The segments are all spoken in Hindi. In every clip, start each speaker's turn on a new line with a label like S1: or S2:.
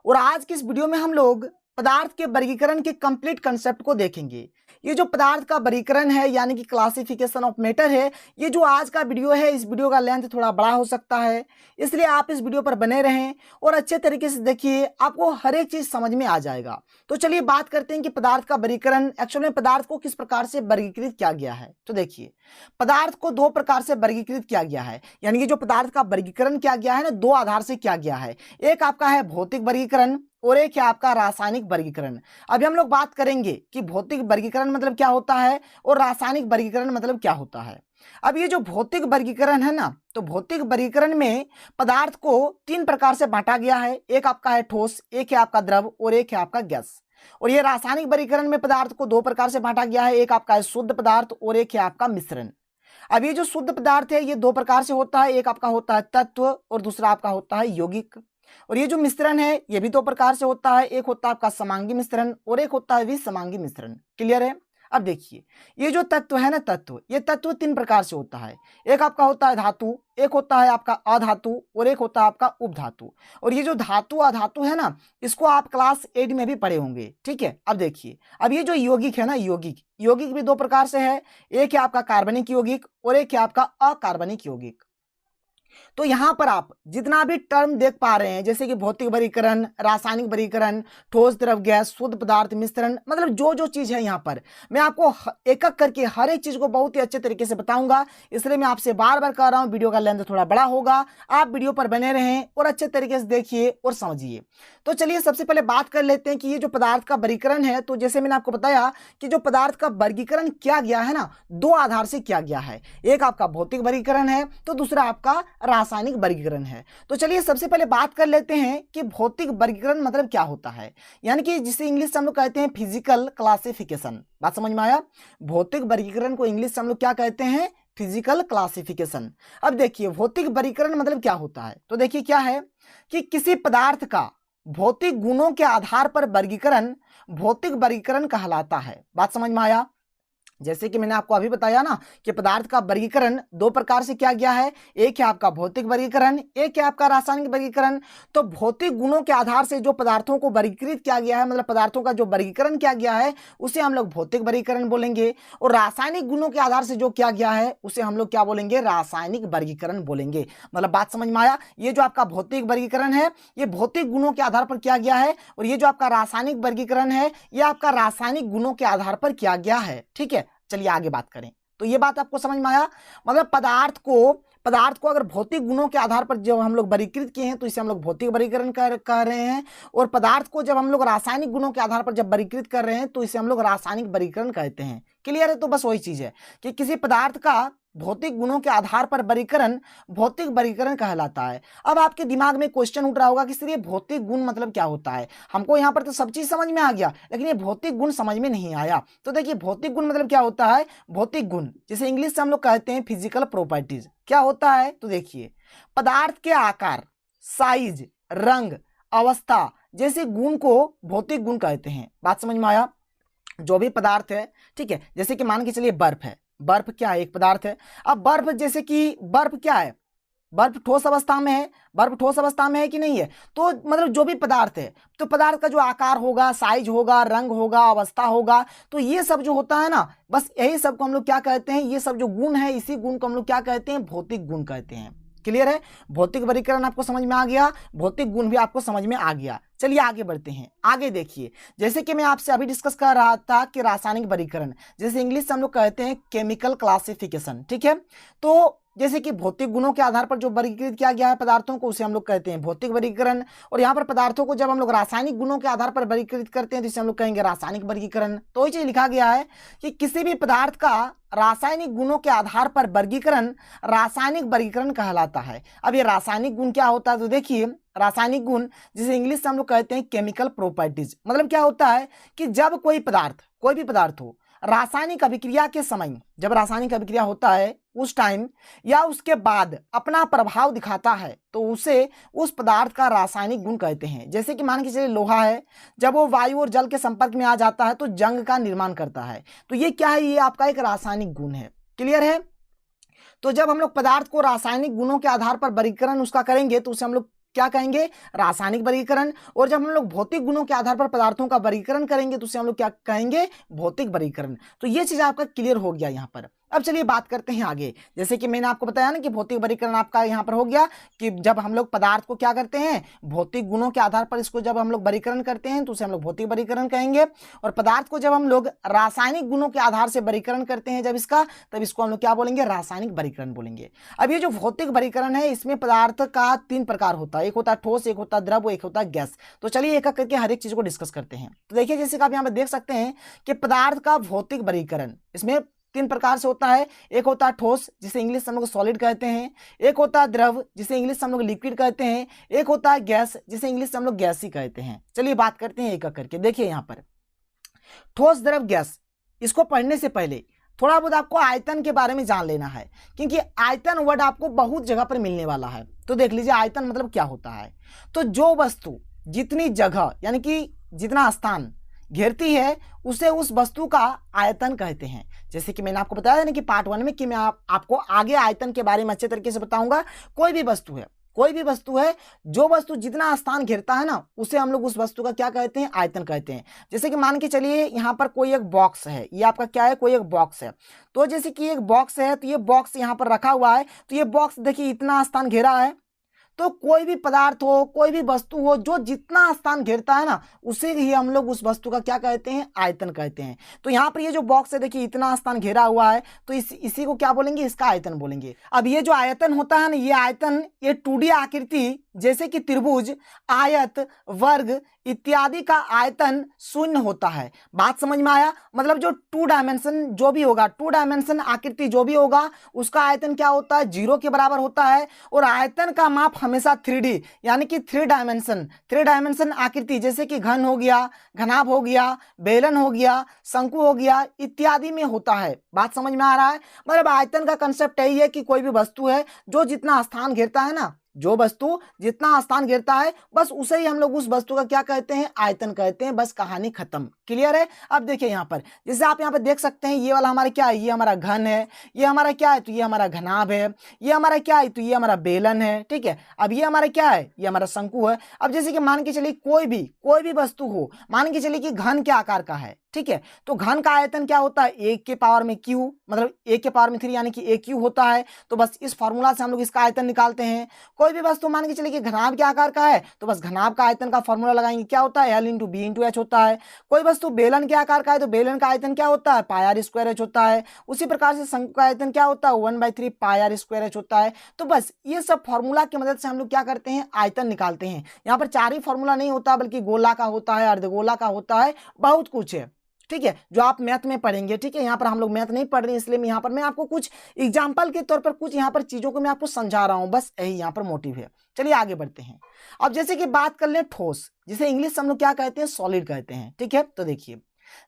S1: और आज की इस वीडियो में हम लोग पदार्थ के वर्गीकरण के कंप्लीट कंसेप्ट को देखेंगे। ये जो पदार्थ का वर्गीकरण है यानी कि क्लासिफिकेशन ऑफ मैटर है, ये जो आज का वीडियो है, इस वीडियो का लेंथ थोड़ा बड़ा हो सकता है, इसलिए आप इस वीडियो पर बने रहें और अच्छे तरीके से देखिए, आपको हर एक चीज समझ में आ जाएगा। तो चलिए बात करते हैं कि पदार्थ का वर्गीकरण एक्चुअल में पदार्थ को किस प्रकार से वर्गीकृत किया गया है। तो देखिए, पदार्थ को दो प्रकार से वर्गीकृत किया गया है, यानी कि जो पदार्थ का वर्गीकरण किया गया है ना, दो आधार से किया गया है। एक आपका है भौतिक वर्गीकरण और एक है आपका रासायनिक वर्गीकरण। अभी हम लोग बात करेंगे कि भौतिक वर्गीकरण मतलब क्या होता है और रासायनिक वर्गीकरण मतलब क्या होता है। अब ये जो भौतिक वर्गीकरण है ना, तो भौतिक वर्गीकरण में पदार्थ को तीन प्रकार से बांटा गया है। एक आपका है ठोस, एक है आपका द्रव और एक है आपका गैस। और ये रासायनिक वर्गीकरण में पदार्थ को दो प्रकार से बांटा गया है। एक आपका है शुद्ध पदार्थ और एक है आपका मिश्रण। अब ये जो शुद्ध पदार्थ है ये दो प्रकार से होता है। एक आपका होता है तत्व और दूसरा आपका होता है यौगिक। और ये जो मिश्रण है ये भी दो प्रकार से होता है। एक होता है आपका समांगी मिश्रण और एक होता है विसमांगी मिश्रण। क्लियर है। अब देखिए, ये जो तत्व है ना, तत्व, ये तत्व तीन प्रकार से होता है। एक आपका होता है धातु, एक होता है आपका अधातु और एक होता है आपका उपधातु। और ये जो धातु अधातु है ना, इसको आप क्लास 8 में भी पढ़े होंगे। ठीक है। अब देखिए, अब ये जो यौगिक है ना, यौगिक, यौगिक भी दो प्रकार से है। एक है आपका कार्बनिक यौगिक और एक है आपका अकार्बनिक यौगिक। तो यहां पर आप जितना भी टर्म देख पा रहे हैं, जैसे कि भौतिक वर्गीकरण, रासायनिक वर्गीकरण, ठोस द्रव गैस, शुद्ध पदार्थ, मिश्रण, मतलब जो जो चीज है यहां पर मैं आपको एक एक करके हर एक चीज को बहुत ही अच्छे तरीके से बताऊंगा। इसलिए मैं आपसे बार बार कह रहा हूं, वीडियो का लेंथ थोड़ा बड़ा होगा, आप वीडियो पर बने रहें और अच्छे तरीके से देखिए और समझिए। तो चलिए सबसे पहले बात कर लेते हैं कि ये जो पदार्थ का वर्गीकरण है, तो जैसे मैंने आपको बताया कि जो पदार्थ का वर्गीकरण किया गया है ना, दो आधार से किया गया है। एक आपका भौतिक वर्गीकरण है तो दूसरा आपका रासायनिक वर्गीकरण है। तो चलिए सबसे पहले बात कर लेते हैं कि भौतिक वर्गीकरण मतलब क्या होता है, यानी कि जिसे इंग्लिश से हम लोग कहते हैं फिजिकल क्लासिफिकेशन। बात समझ में आया। भौतिक वर्गीकरण को इंग्लिश से हम लोग क्या कहते हैं, फिजिकल क्लासिफिकेशन। अब देखिए, भौतिक वर्गीकरण मतलब क्या होता है। तो देखिए क्या है कि किसी पदार्थ का भौतिक गुणों के आधार पर वर्गीकरण भौतिक वर्गीकरण कहलाता है। बात समझ में आया। जैसे कि मैंने आपको अभी बताया ना कि पदार्थ का वर्गीकरण दो प्रकार से किया गया है। एक है आपका भौतिक वर्गीकरण, एक है आपका रासायनिक वर्गीकरण। तो भौतिक गुणों के आधार से जो पदार्थों को वर्गीकृत किया गया है, मतलब पदार्थों का जो वर्गीकरण किया गया है, उसे हम लोग भौतिक वर्गीकरण बोलेंगे। और रासायनिक गुणों के आधार से जो किया गया है उसे हम लोग क्या बोलेंगे, रासायनिक वर्गीकरण बोलेंगे। मतलब बात समझ में आया। ये जो आपका भौतिक वर्गीकरण है ये भौतिक गुणों के आधार पर किया गया है, और ये जो आपका रासायनिक वर्गीकरण है ये आपका रासायनिक गुणों के आधार पर किया गया है। ठीक है। चलिए आगे बात करें। तो ये बात आपको समझ में आया। मतलब पदार्थ को अगर भौतिक गुणों के आधार पर जब हम लोग वर्गीकृत किए हैं तो इसे हम लोग भौतिक वर्गीकरण कह रहे हैं। और पदार्थ को जब हम लोग रासायनिक गुणों के आधार पर जब वर्गीकृत कर रहे हैं तो इसे हम लोग रासायनिक वर्गीकरण कहते हैं। क्लियर है। तो बस वही चीज है कि किसी पदार्थ का भौतिक गुणों के आधार पर वर्गीकरण भौतिक वर्गीकरण कहलाता है। अब आपके दिमाग में क्वेश्चन उठ रहा होगा कि सर ये भौतिक गुण मतलब क्या होता है। हमको यहाँ पर तो सब चीज समझ में आ गया, लेकिन ये भौतिक गुण समझ में नहीं आया। तो देखिए, भौतिक गुण मतलब क्या होता है। भौतिक गुण जिसे इंग्लिश से हम लोग कहते हैं फिजिकल प्रॉपर्टीज, क्या होता है। तो देखिए, पदार्थ के आकार, साइज, रंग, अवस्था जैसे गुण को भौतिक गुण कहते हैं। बात समझ में आया। जो भी पदार्थ है, ठीक है, जैसे कि मान के चलिए बर्फ है। बर्फ क्या है, एक पदार्थ है। अब बर्फ, जैसे कि बर्फ क्या है, बर्फ ठोस अवस्था में है। बर्फ ठोस अवस्था में है कि नहीं है। तो मतलब जो भी पदार्थ है, तो पदार्थ का जो आकार होगा, साइज होगा, रंग होगा, अवस्था होगा, तो ये सब जो होता है ना, बस यही सब को हम लोग क्या कहते हैं, ये सब जो गुण है इसी गुण को हम लोग क्या कहते हैं, भौतिक गुण कहते हैं। क्लियर है। भौतिक वर्गीकरण आपको समझ में आ गया, भौतिक गुण भी आपको समझ में आ गया। चलिए आगे बढ़ते हैं। आगे देखिए, जैसे कि मैं आपसे अभी डिस्कस कर रहा था कि रासायनिक वर्गीकरण, जैसे इंग्लिश से हम लोग कहते हैं केमिकल क्लासिफिकेशन। ठीक है। तो जैसे कि भौतिक गुणों के आधार पर जो वर्गीकृत किया गया है पदार्थों को, उसे हम लोग कहते हैं भौतिक वर्गीकरण। और यहाँ पर पदार्थों को जब हम लोग रासायनिक गुणों के आधार पर वर्गीकृत करते हैं तो इसे हम लोग कहेंगे रासायनिक वर्गीकरण। तो वही चीज लिखा गया है कि किसी भी पदार्थ का रासायनिक गुणों के आधार पर वर्गीकरण रासायनिक वर्गीकरण कहलाता है। अब ये रासायनिक गुण क्या होता है। तो देखिए, रासायनिक गुण जिसे इंग्लिश से हम लोग कहते हैं केमिकल प्रॉपर्टीज, मतलब क्या होता है कि जब कोई भी पदार्थ हो, रासायनिक अभिक्रिया के समय, जब रासायनिक अभिक्रिया होता है उस टाइम या उसके बाद अपना प्रभाव दिखाता है तो उसे उस पदार्थ का रासायनिक गुण कहते हैं। जैसे कि मान के चलिए लोहा है, जब वो वायु और जल के संपर्क में आ जाता है तो जंग का निर्माण करता है। तो ये क्या है, ये आपका एक रासायनिक गुण है। क्लियर है। तो जब हम लोग पदार्थ को रासायनिक गुणों के आधार पर वर्गीकरण उसका करेंगे तो उसे हम लोग क्या कहेंगे, रासायनिक वर्गीकरण। और जब हम लोग भौतिक गुणों के आधार पर पदार्थों का वर्गीकरण करेंगे तो उसे हम लोग क्या कहेंगे, भौतिक वर्गीकरण। तो ये चीज आपका क्लियर हो गया यहाँ पर। अब चलिए बात करते हैं आगे। जैसे कि मैंने आपको बताया ना कि भौतिक वर्गीकरण आपका यहाँ पर हो गया कि जब हम लोग पदार्थ को क्या करते हैं, भौतिक गुणों के आधार पर इसको जब हम लोग वर्गीकरण करते हैं तो उसे हम लोग भौतिक वर्गीकरण कहेंगे। और पदार्थ को जब हम लोग रासायनिक गुणों के आधार से वर्गीकरण करते हैं जब इसका, तब इसको हम लोग क्या बोलेंगे, रासायनिक वर्गीकरण बोलेंगे। अब ये जो भौतिक वर्गीकरण है इसमें पदार्थ का 3 प्रकार होता है, एक होता है ठोस, एक होता है द्रव, एक होता है गैस। तो चलिए एक एक करके हर एक चीज को डिस्कस करते हैं। तो देखिए जैसे कि आप यहाँ पर देख सकते हैं कि पदार्थ का भौतिक वर्गीकरण इसमें 3 प्रकार से होता है। एक होता है ठोस जिसे इंग्लिश से हम लोग सॉलिड कहते हैं, एक होता है द्रव जिसे इंग्लिश से हम लोग लिक्विड कहते हैं, एक होता है गैस जिसे इंग्लिश से हम लोग गैस ही कहते हैं। चलिए बात करते हैं एक एक करके। देखिए यहाँ पर ठोस, द्रव, गैस, इसको पढ़ने से पहले थोड़ा बहुत आपको आयतन के बारे में जान लेना है, क्योंकि आयतन वर्ड आपको बहुत जगह पर मिलने वाला है। तो देख लीजिए आयतन मतलब क्या होता है। तो जो वस्तु जितनी जगह यानी कि जितना स्थान घेरती है उसे उस वस्तु का आयतन कहते हैं। जैसे कि मैंने आपको बताया ना कि पार्ट 1 में कि मैं आपको आगे आयतन के बारे में अच्छे तरीके से बताऊंगा। कोई भी वस्तु है, जो वस्तु जितना स्थान घेरता है ना उसे हम लोग उस वस्तु का क्या कहते हैं, आयतन कहते हैं। जैसे कि मान के चलिए यहाँ पर कोई एक बॉक्स है, ये आपका क्या है, कोई एक बॉक्स है। तो जैसे कि एक बॉक्स है तो ये बॉक्स यहाँ पर रखा हुआ है, तो ये बॉक्स देखिए इतना स्थान घेरा है। तो कोई भी पदार्थ हो, कोई भी वस्तु हो, जो जितना स्थान घेरता है ना उसे ही हम लोग उस वस्तु का क्या कहते हैं, आयतन कहते हैं। तो यहाँ पर ये जो बॉक्स है देखिए इतना स्थान घेरा हुआ है, तो इसी को क्या बोलेंगे, इसका आयतन बोलेंगे। अब ये जो आयतन होता है ना, ये आयतन ये 2D आकृति जैसे कि त्रिभुज, आयत, वर्ग इत्यादि का आयतन शून्य होता है। बात समझ में आया। मतलब जो 2 डायमेंशन जो भी होगा, 2 डायमेंशन आकृति जो भी होगा उसका आयतन क्या होता है, 0 के बराबर होता है। और आयतन का माप हमेशा 3D यानी कि 3 डायमेंशन आकृति जैसे कि घन हो गया, घनाभ हो गया, बेलन हो गया, शंकु हो गया इत्यादि में होता है। बात समझ में आ रहा है। मतलब आयतन का कंसेप्ट यही है कि कोई भी वस्तु है जो जितना स्थान घेरता है ना, जो वस्तु जितना स्थान घेरता है बस उसे ही हम लोग उस वस्तु का क्या कहते हैं, आयतन कहते हैं। बस कहानी खत्म। क्लियर है। अब देखिए यहाँ पर जैसे आप यहाँ पर देख सकते हैं ये वाला हमारा क्या है, ये हमारा घन है, ये हमारा क्या है, तो ये हमारा घनाभ है, ये हमारा क्या है, तो ये हमारा बेलन है। ठीक है। अब ये हमारा क्या है, ये हमारा शंकु है। अब जैसे कि मान के चलिए कोई भी वस्तु हो, मान के चलिए कि घन के आकार का है। ठीक है। तो घन का आयतन क्या होता है, 1 के पावर में q, मतलब 1 के पावर में 3 यानी कि AQ होता है। तो बस इस फॉर्मूला से हम लोग इसका आयतन निकालते हैं। कोई भी वस्तु मान के चलिए कि घनाभ के आकार का है तो बस घनाभ का आयतन का फॉर्मूला लगाएंगे, क्या होता है, L × B × H होता है। कोई वस्तु बेलन के आकार का है तो बेलन का आयतन क्या होता है, πr² h होता है। उसी प्रकार से शंकु का आयतन क्या होता है, 1/3 πr² h होता है। तो बस ये सब फॉर्मूला की मदद से हम लोग क्या करते हैं, आयतन निकालते हैं। यहाँ पर 4 ही फॉर्मूला नहीं होता बल्कि गोला का होता है, अर्धगोला का होता है, बहुत कुछ है। ठीक है, जो आप मैथ में पढ़ेंगे। ठीक है, यहाँ पर हम लोग मैथ नहीं पढ़ रहे हैं इसलिए मैं यहाँ पर मैं आपको कुछ एग्जाम्पल के तौर पर कुछ यहाँ पर चीजों को मैं आपको समझा रहा हूँ, बस यही यहाँ पर मोटिव है। चलिए आगे बढ़ते हैं। अब जैसे कि बात कर ले ठोस, जिसे इंग्लिश हम लोग क्या कहते हैं, सॉलिड कहते हैं। ठीक है। तो देखिए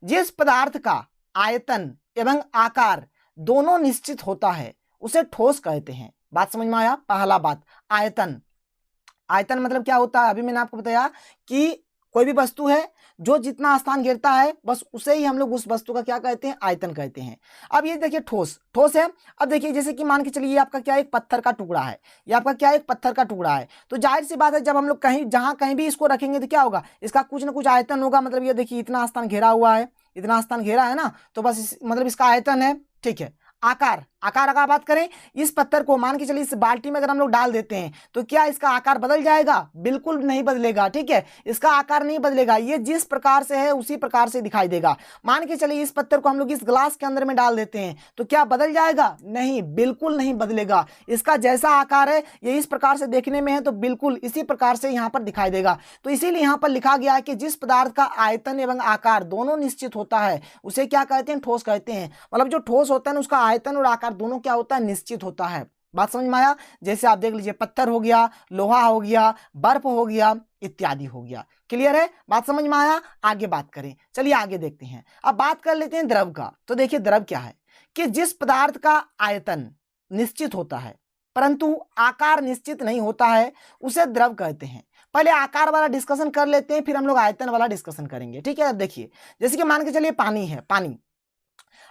S1: जिस पदार्थ का आयतन एवं आकार दोनों निश्चित होता है उसे ठोस कहते हैं। बात समझ में आया। पहला बात आयतन मतलब क्या होता है, अभी मैंने आपको बताया कि कोई भी वस्तु है जो जितना स्थान घेरता है बस उसे ही हम लोग उस वस्तु का क्या कहते हैं, आयतन कहते हैं। अब ये देखिए ठोस है। अब देखिए जैसे कि मान के चलिए ये आपका क्या एक पत्थर का टुकड़ा है, ये आपका क्या एक पत्थर का टुकड़ा है। तो जाहिर सी बात है जब हम लोग कहीं भी इसको रखेंगे तो क्या होगा, इसका कुछ ना कुछ आयतन होगा। मतलब ये देखिए इतना स्थान घेरा हुआ है, इतना स्थान घेरा है ना, तो बस मतलब इसका आयतन है। ठीक है। आकार का बात करें, इस पत्थर को मान के चलिए इस बाल्टी में अगर हम लोग डाल देते हैं तो क्या इसका आकार बदल जाएगा, बिल्कुल नहीं बदलेगा। ठीक है, इसका आकार नहीं बदलेगा, ये जिस प्रकार से है उसी प्रकार से दिखाई देगा। मान के चलिए इस पत्थर को हम लोग इस ग्लास के अंदर में डाल देते हैं तो क्या बदल जाएगा, नहीं, बिल्कुल नहीं बदलेगा। इसका जैसा आकार है ये इस प्रकार से देखने में है तो बिल्कुल इसी प्रकार से यहाँ पर दिखाई देगा। तो इसीलिए यहाँ पर लिखा गया है कि जिस पदार्थ का आयतन एवं आकार दोनों निश्चित होता है उसे क्या कहते हैं, ठोस कहते हैं। मतलब जो ठोस होता है उसका आयतन और आकार दोनों क्या होता है, निश्चित होता है। बात समझ में आया। जैसे आप देख लीजिए पत्थर हो गया, लोहा हो गया, बर्फ हो गया इत्यादि हो गया। क्लियर है, बात समझ में आया। आगे बात करें, चलिए आगे देखते हैं। अब बात कर लेते हैं द्रव का। तो देखिए द्रव क्या है कि जिस पदार्थ का आयतन निश्चित होता है परंतु आकार निश्चित नहीं होता है उसे द्रव कहते हैं। पहले आकार वाला डिस्कशन कर लेते हैं फिर हम लोग आयतन वाला डिस्कशन करेंगे। ठीक है। अब देखिए जैसे कि मान के चलिए पानी है, पानी,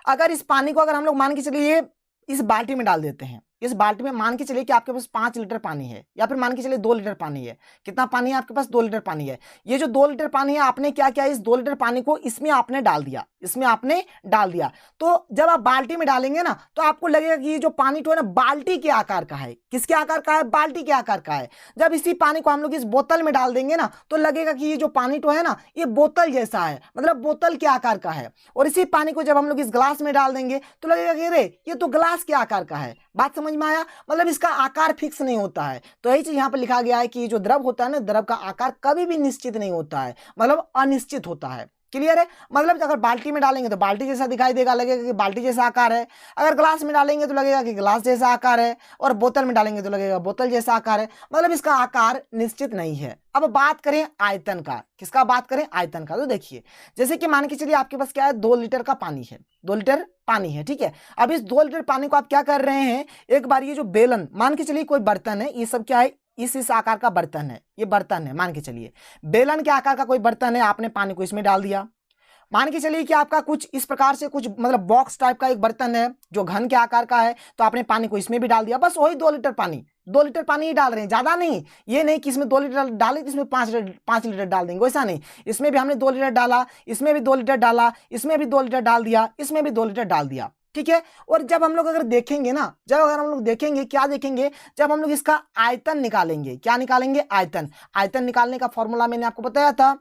S1: अगर इस पानी को अगर हम लोग मान के चलिए इस बाल्टी में डाल देते हैं, इस बाल्टी में मान के चलिए कि आपके पास 5 लीटर पानी है, या फिर मान के चलिए 2 लीटर पानी है। कितना पानी है आपके पास? 2 लीटर पानी है। ये जो 2 लीटर पानी है, आपने क्या किया, इस 2 लीटर पानी को इसमें आपने डाल दिया, इसमें आपने डाल दिया। तो जब आप बाल्टी में डालेंगे ना, तो आपको लगेगा कि ये जो पानी तो है ना, बाल्टी के आकार का है। किसके आकार का है? बाल्टी के आकार का है। जब इसी पानी को हम लोग इस बोतल में डाल देंगे ना, तो लगेगा कि ये जो पानी तो है ना, ये बोतल जैसा है, मतलब बोतल के आकार का है। और इसी पानी को जब हम लोग इस ग्लास में डाल देंगे, तो लगेगा कि अरे ये तो ग्लास के आकार का है। बात समझ में आया? मतलब इसका आकार फिक्स नहीं होता है। तो यही चीज यहाँ पर लिखा गया है कि जो द्रव होता है ना, द्रव का आकार कभी भी निश्चित नहीं होता है, मतलब अनिश्चित होता है। क्लियर है? मतलब अगर बाल्टी में डालेंगे तो बाल्टी जैसा दिखाई देगा, लगेगा कि बाल्टी जैसा आकार है। अगर ग्लास में डालेंगे तो लगेगा कि ग्लास जैसा आकार है, और बोतल में डालेंगे तो लगेगा बोतल जैसा आकार है। मतलब इसका आकार निश्चित नहीं है। अब बात करें आयतन का। किसका बात करें? आयतन का। तो देखिए, जैसे कि मान के चलिए आपके पास क्या है, 2 लीटर का पानी है, 2 लीटर पानी है, ठीक है। अब इस 2 लीटर पानी को आप क्या कर रहे हैं, एक बार ये जो बेलन, मान के चलिए कोई बर्तन है, ये सब क्या है, इस आकार का बर्तन है, ये बर्तन है, मान के चलिए बेलन के आकार का कोई बर्तन है, आपने पानी को इसमें डाल दिया। मान के चलिए कि आपका कुछ इस प्रकार से कुछ मतलब बॉक्स टाइप का एक बर्तन है जो घन के आकार का है, तो आपने पानी को इसमें भी डाल दिया। बस वही 2 लीटर पानी, 2 लीटर पानी ही डाल रहे हैं, ज्यादा नहीं। ये नहीं कि इसमें 2 लीटर डाले तो इसमें 5 लीटर डाल देंगे, वैसा नहीं। इसमें भी हमने 2 लीटर डाला, इसमें भी 2 लीटर डाला, इसमें भी 2 लीटर डाल दिया, इसमें भी 2 लीटर डाल दिया, ठीक है। और जब हम लोग अगर देखेंगे ना, जब अगर हम लोग देखेंगे, क्या देखेंगे, जब हम लोग इसका आयतन निकालेंगे, क्या निकालेंगे? आयतन। आयतन निकालने का फॉर्मूला मैंने आपको बताया था,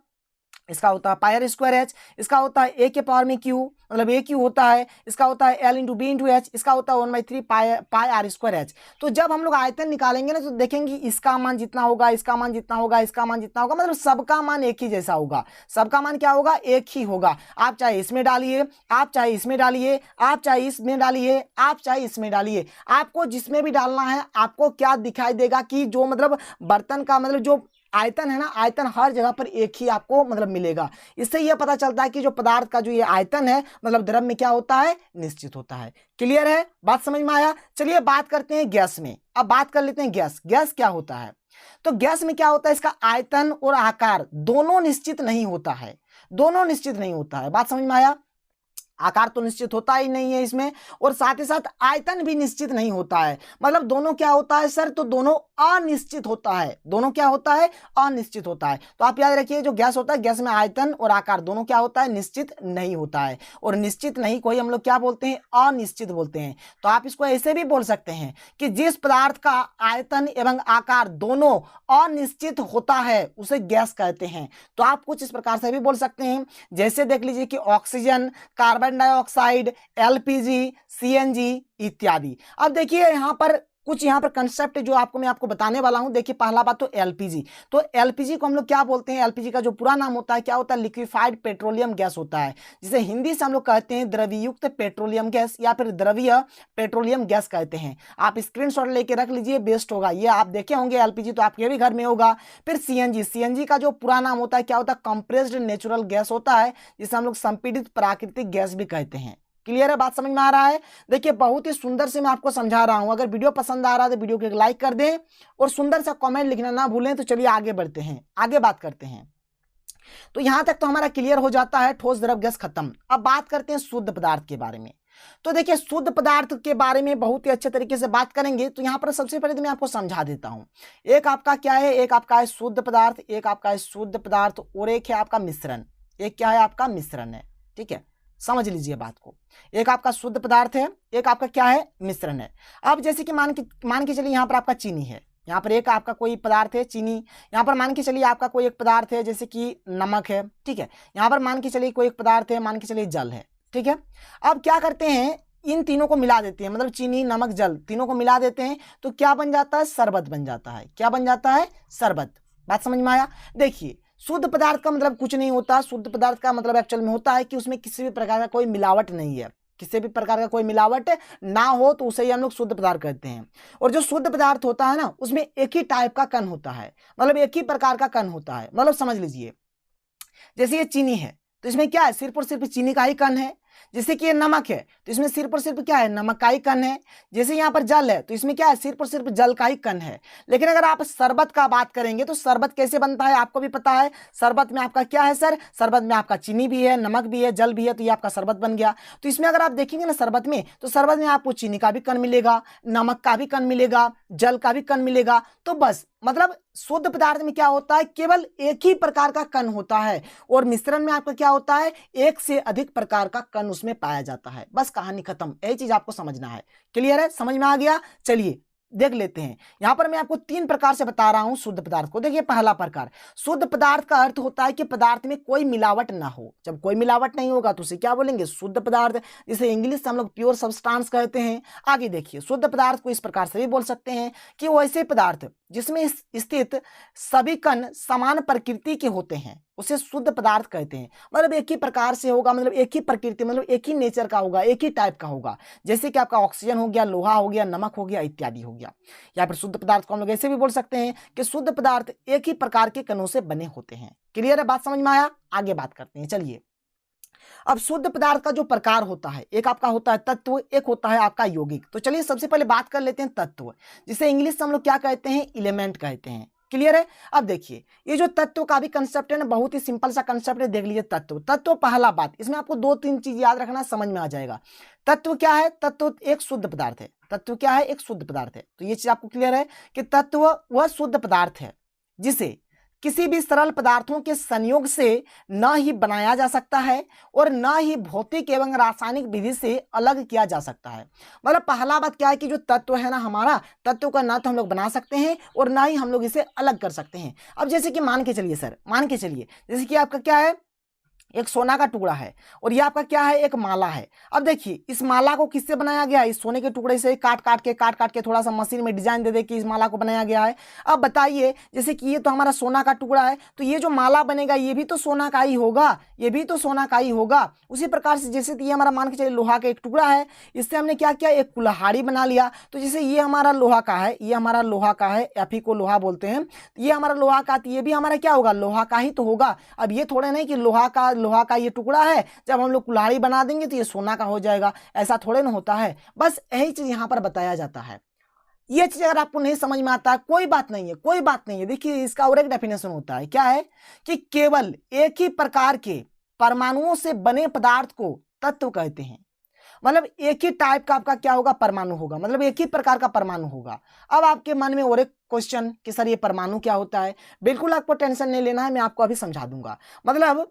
S1: इसका होता है पाई आर स्क्वायर एच, इसका होता है ए के पावर में क्यू, मतलब ए क्यू होता है, इसका होता है L into B into H, इसका होता है 1/3 पाई आर स्क्वायर एच। तो जब हम लोग आयतन निकालेंगे ना, तो देखेंगे इसका मान जितना होगा, इसका मान जितना होगा, इसका मान जितना होगा, मतलब सबका मान एक ही जैसा होगा। सबका मान क्या होगा? एक ही होगा। आप चाहे इसमें डालिए, आप चाहे इसमें डालिए, आप चाहे इसमें डालिए, आप चाहे इसमें डालिए, आपको जिसमें भी डालना है, आपको क्या दिखाई देगा कि जो मतलब बर्तन का मतलब जो आयतन है ना, आयतन हर जगह पर एक ही आपको मतलब मिलेगा। इससे यह पता चलता है कि जो पदार्थ का जो ये आयतन है, मतलब द्रव में क्या होता है? निश्चित होता है। क्लियर है? बात समझ में आया? चलिए बात करते हैं गैस में। अब बात कर लेते हैं गैस। गैस क्या होता है? तो गैस में क्या होता है, इसका आयतन और आकार दोनों निश्चित नहीं होता है, दोनों निश्चित नहीं होता है। बात समझ में आया? आकार तो निश्चित होता ही नहीं है इसमें, और साथ ही साथ आयतन भी निश्चित नहीं होता है। मतलब दोनों क्या होता है सर? तो दोनों अनिश्चित होता है। दोनों क्या होता है? अनिश्चित होता है। तो आप याद रखिए, जो गैस होता है, गैस में आयतन और आकार दोनों क्या होता है? निश्चित नहीं होता है। और निश्चित नहीं को ही हम लोग क्या बोलते हैं? अनिश्चित बोलते हैं। तो आप इसको ऐसे भी बोल सकते हैं कि जिस पदार्थ का आयतन एवं आकार दोनों अनिश्चित होता है, उसे गैस कहते हैं। तो आप कुछ इस प्रकार से भी बोल सकते हैं, जैसे देख लीजिए कि oxygen, carbon dioxide, LPG, CNG इत्यादि। अब देखिए यहाँ पर कुछ यहाँ पर कंसेप्ट जो मैं आपको बताने वाला हूं। देखिए पहला बात तो एलपीजी। तो एलपीजी को हम लोग क्या बोलते हैं? एलपीजी का जो पूरा नाम होता है क्या होता है? लिक्विफाइड पेट्रोलियम गैस होता है, जिसे हिंदी से हम लोग कहते हैं द्रवीयुक्त पेट्रोलियम गैस या फिर द्रवीय पेट्रोलियम गैस कहते हैं। आप स्क्रीनशॉट लेके रख लीजिए, बेस्ट होगा। ये आप देखे होंगे एलपीजी, तो आपके भी घर में होगा। फिर सीएनजी। सीएनजी का जो पूरा नाम होता है क्या होता है? कंप्रेस्ड नेचुरल गैस होता है, जिसे हम लोग संपीड़ित प्राकृतिक गैस भी कहते हैं। क्लियर है? बात समझ में आ रहा है? देखिए बहुत ही सुंदर से मैं आपको समझा रहा हूं। अगर वीडियो पसंद आ रहा है तो वीडियो को एक लाइक कर दें और सुंदर सा कमेंट लिखना ना भूलें। तो चलिए आगे बढ़ते हैं, आगे बात करते हैं। तो यहां तक तो हमारा क्लियर हो जाता है, ठोस द्रव गैस खत्म। अब बात करते हैं शुद्ध पदार्थ के बारे में। तो देखिए शुद्ध पदार्थ के बारे में बहुत ही अच्छे तरीके से बात करेंगे। तो यहाँ पर सबसे पहले तो मैं आपको समझा देता हूं। एक आपका क्या है? एक आपका है शुद्ध पदार्थ, एक आपका है शुद्ध पदार्थ, और एक है आपका मिश्रण। एक क्या है? आपका मिश्रण है। ठीक है, समझ लीजिए बात को। एक आपका शुद्ध पदार्थ है, एक आपका क्या है? मिश्रण है। अब जैसे कि मान के चलिए यहाँ पर आपका चीनी है, यहाँ पर एक आपका कोई पदार्थ है चीनी, यहाँ पर मान के चलिए आपका कोई एक पदार्थ है जैसे कि नमक है, ठीक है। यहाँ पर मान के चलिए कोई एक पदार्थ है, मान के चलिए जल है, ठीक है। अब क्या करते हैं, इन तीनों को मिला देते हैं, मतलब चीनी, नमक, जल, तीनों को मिला देते हैं, तो क्या बन जाता है? शरबत बन जाता है। क्या बन जाता है? शरबत। बात समझ में आया? देखिए शुद्ध पदार्थ का मतलब कुछ नहीं होता। शुद्ध पदार्थ का मतलब एक्चुअल में होता है कि उसमें किसी भी प्रकार का कोई मिलावट नहीं है, किसी भी प्रकार का कोई मिलावट ना हो, तो उसे ही हम लोग शुद्ध पदार्थ कहते हैं। और जो शुद्ध पदार्थ होता है ना, उसमें एक ही टाइप का कण होता है, मतलब एक ही प्रकार का कण होता है। मतलब समझ लीजिए जैसे ये चीनी है, तो इसमें क्या है? सिर्फ और सिर्फ चीनी का ही कण है। जैसे कि ये नमक है तो इसमें सिर्फ और सिर्फ क्या है, नमक का ही कण है। जैसे यहाँ पर जल है तो इसमें क्या है, सिर्फ और सिर्फ जल का ही कण है। लेकिन अगर आप शरबत का बात करेंगे तो शरबत कैसे बनता है आपको भी पता है। शरबत में आपका क्या है सर, शरबत में आपका चीनी भी है, नमक भी है, जल भी है, तो ये आपका शरबत बन गया। तो इसमें अगर आप देखेंगे ना शरबत में, तो शरबत में आपको चीनी का भी कण मिलेगा, नमक का भी कण मिलेगा, जल का भी कण मिलेगा। तो बस मतलब शुद्ध पदार्थ में क्या होता है, केवल एक ही प्रकार का कण होता है, और मिश्रण में आपका क्या होता है, एक से अधिक प्रकार का कण उसमें पाया जाता है। बस कहानी खत्म, यही चीज आपको समझना है। क्लियर है, समझ में आ गया। चलिए देख लेते हैं। यहां पर मैं आपको 3 प्रकार से बता रहा हूं शुद्ध पदार्थ को। देखिए पहला प्रकार, शुद्ध पदार्थ का अर्थ होता है कि पदार्थ में कोई मिलावट ना हो। जब कोई मिलावट नहीं होगा तो उसे क्या बोलेंगे, शुद्ध पदार्थ, जिसे इंग्लिश से हम लोग प्योर सब्सटेंस कहते हैं। आगे देखिए, शुद्ध पदार्थ को इस प्रकार से भी बोल सकते हैं कि वो ऐसे पदार्थ जिसमें स्थित सभी कण समान प्रकृति के होते हैं, उसे शुद्ध पदार्थ कहते हैं। मतलब एक ही प्रकार से होगा, मतलब एक ही प्रकृति, मतलब एक ही नेचर का होगा, एक ही टाइप का होगा। जैसे कि आपका ऑक्सीजन हो गया, लोहा हो गया, नमक हो गया, इत्यादि हो गया। या फिर शुद्ध पदार्थ को हम लोग ऐसे भी बोल सकते हैं कि शुद्ध पदार्थ एक ही प्रकार के कणों से बने होते हैं। क्लियर है, बात समझ में आया। आगे बात करते हैं। चलिए, अब शुद्ध पदार्थ का जो प्रकार होता है, एक आपका होता है तत्व, एक होता है आपका यौगिक। तो चलिए सबसे पहले बात कर लेते हैं तत्व, जिसे इंग्लिश से हम लोग क्या कहते हैं, एलिमेंट कहते हैं। क्लियर है। अब देखिए, ये जो तत्व का भी कंसेप्ट है ना, बहुत ही सिंपल सा कंसेप्ट है। देख लीजिए, तत्व, तत्व पहला बात, इसमें आपको 2-3 चीज याद रखना, समझ में आ जाएगा। तत्व क्या है, तत्व एक शुद्ध पदार्थ है। तत्व क्या है, एक शुद्ध पदार्थ है। तो ये चीज आपको क्लियर है कि तत्व वह शुद्ध पदार्थ है जिसे किसी भी सरल पदार्थों के संयोग से न ही बनाया जा सकता है और न ही भौतिक एवं रासायनिक विधि से अलग किया जा सकता है। मतलब पहला बात क्या है कि जो तत्व है ना हमारा, तत्व का ना तो हम लोग बना सकते हैं और ना ही हम लोग इसे अलग कर सकते हैं। अब जैसे कि मान के चलिए सर, मान के चलिए जैसे कि आपका क्या है, एक सोना का टुकड़ा है और ये आपका क्या है, एक माला है। अब देखिए, इस माला को किससे बनाया गया है, इस सोने के टुकड़े से काट काट के थोड़ा सा मशीन में डिजाइन दे दे कि इस माला को बनाया गया है। अब बताइए, जैसे कि ये तो हमारा सोना का टुकड़ा है, तो ये जो माला बनेगा ये भी तो सोना का ही होगा, ये भी तो सोना का ही होगा। उसी प्रकार से जैसे ये हमारा मान के चलिए लोहा का एक टुकड़ा है, इससे हमने क्या किया, एक कुल्हाड़ी बना लिया। तो जैसे ये हमारा लोहा का है, ये हमारा लोहा का है, एफी को लोहा बोलते हैं, ये हमारा लोहा का, तो ये भी हमारा क्या होगा, लोहा का ही तो होगा। अब ये थोड़े नहीं कि लोहा का ये टुकड़ा है, जब हम लोग कुल्हाड़ी बना देंगे तो ये सोना का हो जाएगा, ऐसा थोड़े ना होता है। बस यही चीज यहां पर बताया जाता है। ये चीज अगर आपको नहीं समझ में आता है, कोई बात नहीं है, कोई बात नहीं है। देखिए, इसका और एक डेफिनेशन होता है, क्या है कि केवल एक ही प्रकार के परमाणुओं से बने पदार्थ को तत्व कहते हैं। मतलब एक ही टाइप का आपका क्या होगा, परमाणु होगा, मतलब एक ही प्रकार का परमाणु होगा। अब आपके मन में और एक क्वेश्चन कि सर ये परमाणु क्या होता है, बिल्कुल आपको टेंशन नहीं लेना है, मैं आपको अभी समझा दूंगा। मतलब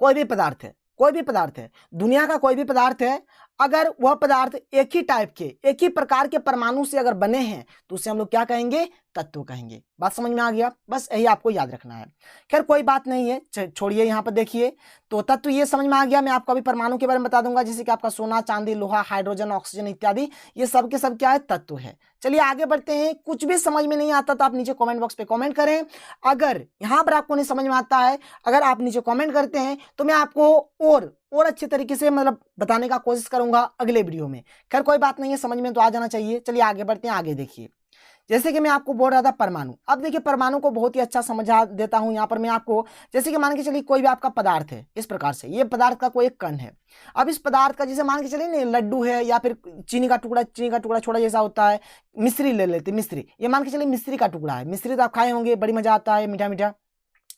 S1: कोई भी पदार्थ है, कोई भी पदार्थ है, दुनिया का कोई भी पदार्थ है, अगर वह पदार्थ एक ही टाइप के, एक ही प्रकार के परमाणु से अगर बने हैं तो उसे हम लोग क्या कहेंगे, तत्व कहेंगे। बात समझ में आ गया, बस यही आपको याद रखना है। खैर कोई बात नहीं है, छोड़िए, यहाँ पर देखिए, तो तत्व ये समझ में आ गया। मैं आपको अभी परमाणु के बारे में बता दूंगा, जैसे कि आपका सोना, चांदी, लोहा, हाइड्रोजन, ऑक्सीजन इत्यादि, ये सब के सब क्या है, तत्व है। चलिए आगे बढ़ते हैं। कुछ भी समझ में नहीं आता तो आप नीचे कमेंट बॉक्स पे कमेंट करें। अगर यहाँ पर आपको नहीं समझ में आता है, अगर आप नीचे कमेंट करते हैं तो मैं आपको और अच्छे तरीके से मतलब बताने का कोशिश करूंगा अगले वीडियो में। खैर कोई बात नहीं है, समझ में तो आ जाना चाहिए। चलिए आगे बढ़ते हैं। आगे देखिए, जैसे कि मैं आपको बोल रहा था परमाणु, अब देखिए परमाणु को बहुत ही अच्छा समझा देता हूं। यहाँ पर मैं आपको, जैसे कि मान के चलिए कोई भी आपका पदार्थ है, इस प्रकार से ये पदार्थ का कोई एक कण है। अब इस पदार्थ का, जैसे मान के चलिए ना लड्डू है या फिर चीनी का टुकड़ा छोटा जैसा होता है, मिश्री ले लेते, मिश्री, ये मान के चलिए मिश्री का टुकड़ा है। मिश्री तो आप खाए होंगे, बड़ी मजा आता है, मीठा मीठा।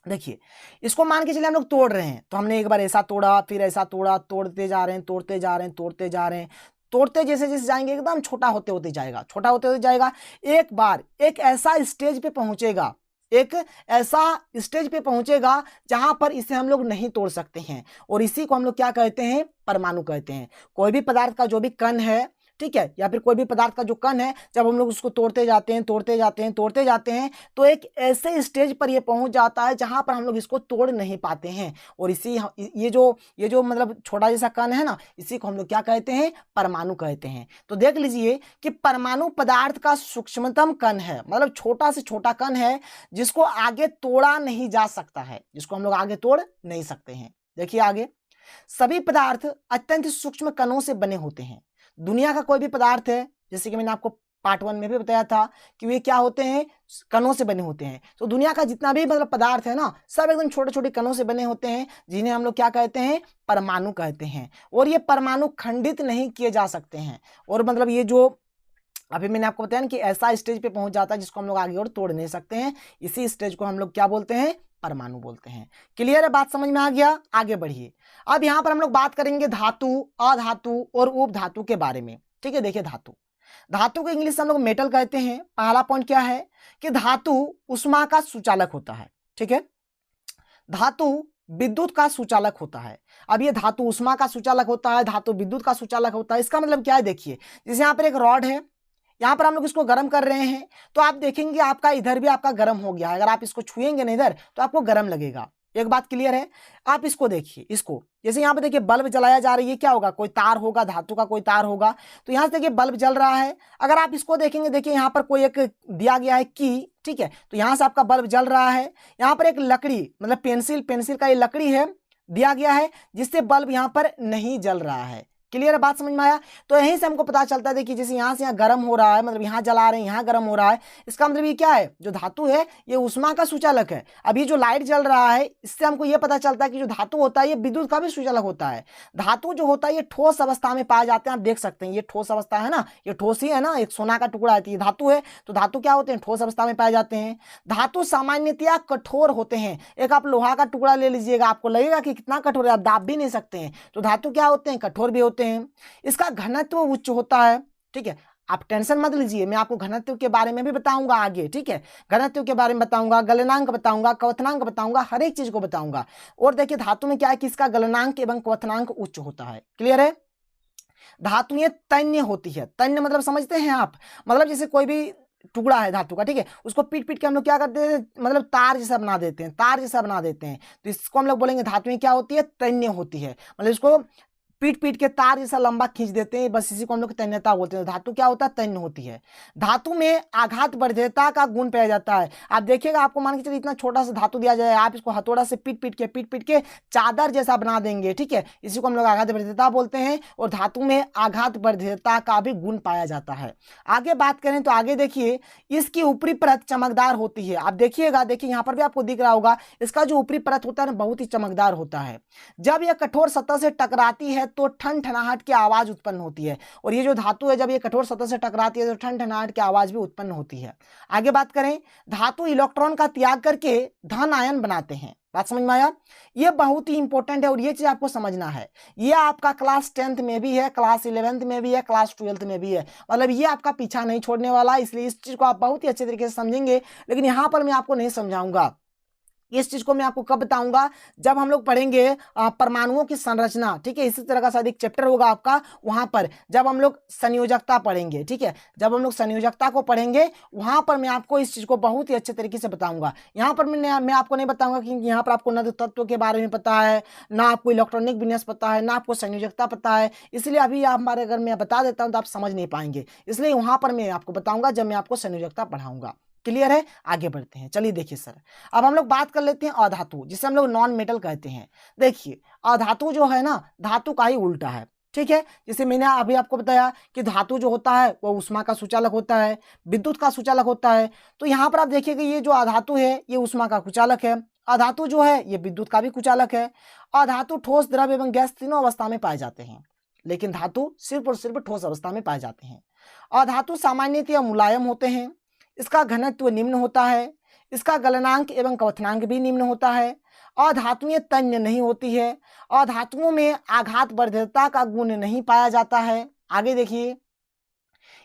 S1: देखिए, इसको मान के चलिए हम लोग तोड़ रहे हैं, तो हमने एक बार ऐसा तोड़ा, फिर ऐसा तोड़ा, तोड़ते जा रहे हैं, तोड़ते जा रहे हैं, तोड़ते जा रहे हैं, तोड़ते जैसे जैसे जाएंगे एकदम छोटा होते होते जाएगा, छोटा होते होते जाएगा। एक बार एक ऐसा स्टेज पे पहुंचेगा, एक ऐसा स्टेज पे पहुंचेगा जहां पर इसे हम लोग नहीं तोड़ सकते हैं, और इसी को हम लोग क्या कहते हैं, परमाणु कहते हैं। कोई भी पदार्थ का जो भी कण है, ठीक है, या फिर कोई भी पदार्थ का जो कण है, जब हम लोग उसको तोड़ते जाते हैं, तोड़ते जाते हैं, तोड़ते जाते हैं, तो एक ऐसे स्टेज पर ये पहुंच जाता है जहां पर हम लोग इसको तोड़ नहीं पाते हैं। और इसी ये जो मतलब छोटा जैसा कण है ना, इसी को हम लोग क्या कहते हैं, परमाणु कहते हैं। तो देख लीजिए कि परमाणु पदार्थ का सूक्ष्मतम कण है, मतलब छोटा से छोटा कण है जिसको आगे तोड़ा नहीं जा सकता है, जिसको हम लोग आगे तोड़ नहीं सकते हैं। देखिए आगे, सभी पदार्थ अत्यंत सूक्ष्म कणों से बने होते हैं। दुनिया का कोई भी पदार्थ है, जैसे कि मैंने आपको पार्ट 1 में भी बताया था कि वे क्या होते हैं, कणों से बने होते हैं। तो दुनिया का जितना भी मतलब पदार्थ है ना, सब एकदम छोटे छोटे कणों से बने होते हैं, जिन्हें हम लोग क्या कहते हैं, परमाणु कहते हैं। और ये परमाणु खंडित नहीं किए जा सकते हैं, और मतलब ये जो अभी मैंने आपको बताया ना कि ऐसा स्टेज पे पहुंच जाता है जिसको हम लोग आगे और तोड़ नहीं सकते हैं, इसी स्टेज को हम लोग क्या बोलते हैं, परमाणु बोलते हैं। क्लियर है, बात समझ में आ गया? आगे बढ़िए। अब यहां पर हम लोग बात करेंगे धातु, अधातु और उपधातु के बारे में। ठीक है, देखिए धातु, धातु को इंग्लिश से हम लोग मेटल कहते हैं। पहला पॉइंट क्या है कि धातु उष्मा का सुचालक होता है। ठीक है, धातु विद्युत का सुचालक होता है। अब ये धातु उष्मा का सुचालक होता है, धातु विद्युत का सुचालक होता है। इसका मतलब क्या है, देखिए जैसे यहाँ पर एक रॉड है, यहाँ पर हम लोग इसको गर्म कर रहे हैं, तो आप देखेंगे आपका इधर भी आपका गर्म हो गया है। अगर आप इसको छुएंगे ना इधर, तो आपको गर्म लगेगा। एक बात क्लियर है? आप इसको देखिए, इसको जैसे यहाँ पे देखिए बल्ब जलाया जा रही है, क्या होगा, कोई तार होगा, धातु का कोई तार होगा। तो यहाँ से देखिए बल्ब जल रहा है। अगर आप इसको देखेंगे, देखिए यहाँ पर कोई एक दिया गया है की, ठीक है, तो यहाँ से आपका बल्ब जल रहा है। यहाँ पर एक लकड़ी मतलब पेंसिल का ये लकड़ी है, दिया गया है, जिससे बल्ब यहाँ पर नहीं जल रहा है। क्लियर है, बात समझ में आया? तो यहीं से हमको पता चलता है, देखिए जैसे यहाँ से यहाँ गर्म हो रहा है, मतलब यहाँ जला रहे हैं, यहाँ गर्म हो रहा है, इसका मतलब ये क्या है, जो धातु है ये उष्मा का सुचालक है। अभी जो लाइट जल रहा है, इससे हमको ये पता चलता है कि जो धातु होता है ये विद्युत का भी सुचालक होता है। धातु जो होता है ये ठोस अवस्था में पाए जाते हैं। आप देख सकते हैं ये ठोस अवस्था है ना, ये ठोस ही है ना, एक सोना का टुकड़ा है, धातु है। तो धातु क्या होते हैं, ठोस अवस्था में पाए जाते हैं। धातु सामान्यतया कठोर होते हैं। एक आप लोहा का टुकड़ा ले लीजिएगा, आपको लगेगा कि कितना कठोर है, आप दाब भी नहीं सकते हैं। तो धातु क्या होते हैं, कठोर भी होते हैं। इसका घनत्व उच्च होता है। ठीक है, आप टेंशन मत लीजिए, मैं आपको घनत्व के बारे में भी बताऊंगा आगे। ठीक है, घनत्व के बारे में बताऊंगा, गलनांक बताऊंगा, क्वथनांक बताऊंगा, हर एक चीज को बताऊंगा। और देखिए धातु में क्या है कि इसका गलनांक एवं क्वथनांक उच्च होता है। क्लियर है? धातु ये तन्य होती है। तन्य मतलब समझते हैं आप, मतलब जैसे कोई भी टुकड़ा है धातु का, ठीक है, उसको पीट पीट के हम लोग क्या करते हैं, मतलब तार जैसा बना देते हैं, तार जैसा बना देते हैं। तो इसको हम लोग बोलेंगे धातु में क्या होती है, तन्य होती है। मतलब इसको पीट पीट के तार जैसा लंबा खींच देते हैं, बस इसी को हम लोग तन्यता बोलते हैं। धातु क्या होता है, तन्य होती है। धातु में आघात वर्ध्यता का गुण पाया जाता है। आप देखिएगा, आपको मान के चलिए इतना छोटा सा धातु दिया जाए, आप इसको हथौड़ा से पीट पीट के चादर जैसा बना देंगे। ठीक है, इसी को हम लोग आघात वर्ध्यता बोलते हैं। और धातु में आघात वर्ध्यता का भी गुण पाया जाता है। आगे बात करें तो आगे देखिए, इसकी ऊपरी परत चमकदार होती है। आप देखिएगा, देखिए यहाँ पर भी आपको दिख रहा होगा, इसका जो ऊपरी परत होता है ना, बहुत ही चमकदार होता है। जब यह कठोर सतह से टकराती है तो ठनठनाहट की आवाज उत्पन्न होती है। और ये जो धातु है, जब ये कठोर सतह से टकराती है तो ठनठनाहट की आवाज भी उत्पन्न होती है। आगे बात करें, धातु इलेक्ट्रॉन का त्याग करके धन आयन बनाते हैं। बात समझ में आया? ये बहुत ही इंपॉर्टेंट है और ये चीज आपको समझना है। ये आपका क्लास 10th में भी है, क्लास 11th में भी है, क्लास 12th में भी है। मतलब ये आपका पीछा नहीं छोड़ने वाला, इसलिए इस चीज को आप बहुत ही अच्छे तरीके से समझेंगे। लेकिन यहां पर मैं आपको नहीं समझाऊंगा। इस चीज को मैं आपको कब बताऊंगा, जब हम लोग पढ़ेंगे परमाणुओं की संरचना। ठीक है, इसी तरह का शायद एक चैप्टर होगा आपका, वहां पर जब हम लोग संयोजकता पढ़ेंगे। ठीक है, जब हम लोग संयोजकता को पढ़ेंगे, वहां पर मैं आपको इस चीज को बहुत ही अच्छे तरीके से बताऊंगा। यहाँ पर मैं आपको नहीं बताऊंगा कि यहाँ पर आपको न तो तत्व के बारे में पता है, ना आपको इलेक्ट्रॉनिक विन्यास पता है, ना आपको संयोजकता पता है। इसलिए अभी आप हमारे अगर मैं बता देता हूँ तो आप समझ नहीं पाएंगे, इसलिए वहां पर मैं आपको बताऊंगा जब मैं आपको संयोजकता पढ़ाऊंगा। क्लियर है? आगे बढ़ते हैं। चलिए देखिए सर, अब हम लोग बात कर लेते हैं अधातु, जिसे हम लोग नॉन मेटल कहते हैं। देखिए अधातु जो है ना, धातु का ही उल्टा है। ठीक है, जैसे मैंने अभी आपको बताया कि धातु जो होता है वो उष्मा का सुचालक होता है, विद्युत का सुचालक होता है। तो यहाँ पर आप देखिएगा, ये जो अधातु है ये उष्मा का कुचालक है, अधातु जो है ये विद्युत का भी कुचालक है। अधातु ठोस, द्रव एवं गैस तीनों अवस्था में पाए जाते हैं, लेकिन धातु सिर्फ और सिर्फ ठोस अवस्था में पाए जाते हैं। अधातु सामान्यतः मुलायम होते हैं, इसका घनत्व निम्न होता है, इसका गलनांक एवं क्वथनांक भी निम्न होता है। अधातुएं तन्य नहीं होती है, अधातुओं में आघात वर्ध्यता का गुण नहीं पाया जाता है। आगे देखिए,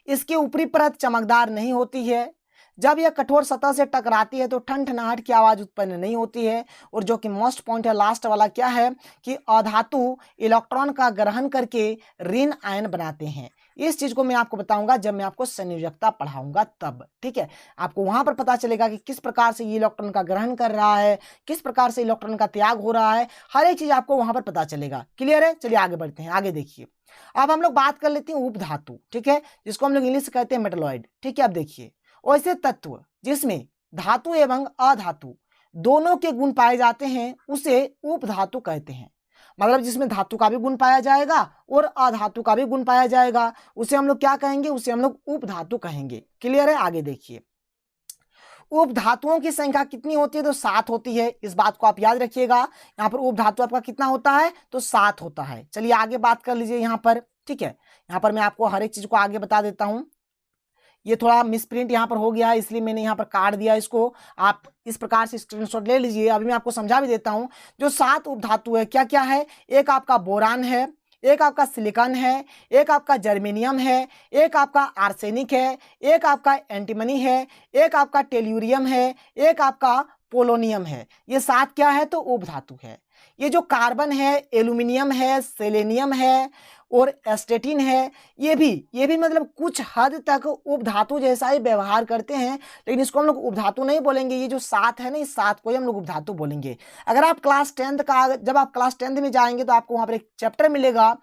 S1: इसकी ऊपरी परत चमकदार नहीं होती है, जब यह कठोर सतह से टकराती है तो ठनठनाहट की आवाज उत्पन्न नहीं होती है। और जो कि मोस्ट पॉइंट है, लास्ट वाला क्या है कि अधातु इलेक्ट्रॉन का ग्रहण करके ऋण आयन बनाते हैं। इस चीज को मैं आपको बताऊंगा जब मैं आपको संयोजकता पढ़ाऊंगा तब। ठीक है, आपको वहां पर पता चलेगा कि किस प्रकार से ये इलेक्ट्रॉन का ग्रहण कर रहा है, किस प्रकार से इलेक्ट्रॉन का त्याग हो रहा है, हर एक चीज आपको वहां पर पता चलेगा। क्लियर है? चलिए आगे बढ़ते हैं। आगे देखिए, अब हम लोग बात कर लेते हैं उपधातु। ठीक है, जिसको हम लोग इंग्लिश से कहते हैं मेटलॉइड। ठीक है, अब देखिए, ऐसे तत्व जिसमें धातु एवं अधातु दोनों के गुण पाए जाते हैं उसे उपधातु कहते हैं। मतलब जिसमें धातु का भी गुण पाया जाएगा और अधातु का भी गुण पाया जाएगा, उसे हम लोग क्या कहेंगे, उसे हम लोग उपधातु कहेंगे। क्लियर है? आगे देखिए, उपधातुओं की संख्या कितनी होती है, तो 7 होती है। इस बात को आप याद रखिएगा। यहाँ पर उपधातु आपका कितना होता है, तो 7 होता है। चलिए आगे बात कर लीजिए यहाँ पर, ठीक है। यहाँ पर मैं आपको हर एक चीज को आगे बता देता हूँ। ये थोड़ा मिसप्रिंट यहाँ पर हो गया है, इसलिए मैंने यहाँ पर काट दिया इसको। आप इस प्रकार से स्क्रीनशॉट ले लीजिए। अभी मैं आपको समझा भी देता हूँ। जो 7 उपधातु है क्या क्या है, एक आपका बोरान है, एक आपका सिलिकॉन है, एक आपका जर्मेनियम है, एक आपका आर्सेनिक है, एक आपका एंटीमनी है, एक आपका टेल्यूरियम है, एक आपका पोलोनियम है। ये 7 क्या है, तो उपधातु है। ये जो कार्बन है, एल्यूमिनियम है, सेलेनियम है और एस्टेटिन है, ये भी मतलब कुछ हद तक उपधातु जैसा ही व्यवहार करते हैं, लेकिन इसको हम लोग उपधातु नहीं बोलेंगे। ये जो 7 है ना, इस 7 को ही हम लोग उपधातु बोलेंगे। अगर आप क्लास 10th का, जब आप क्लास 10th में जाएंगे तो आपको वहां पर एक चैप्टर मिलेगा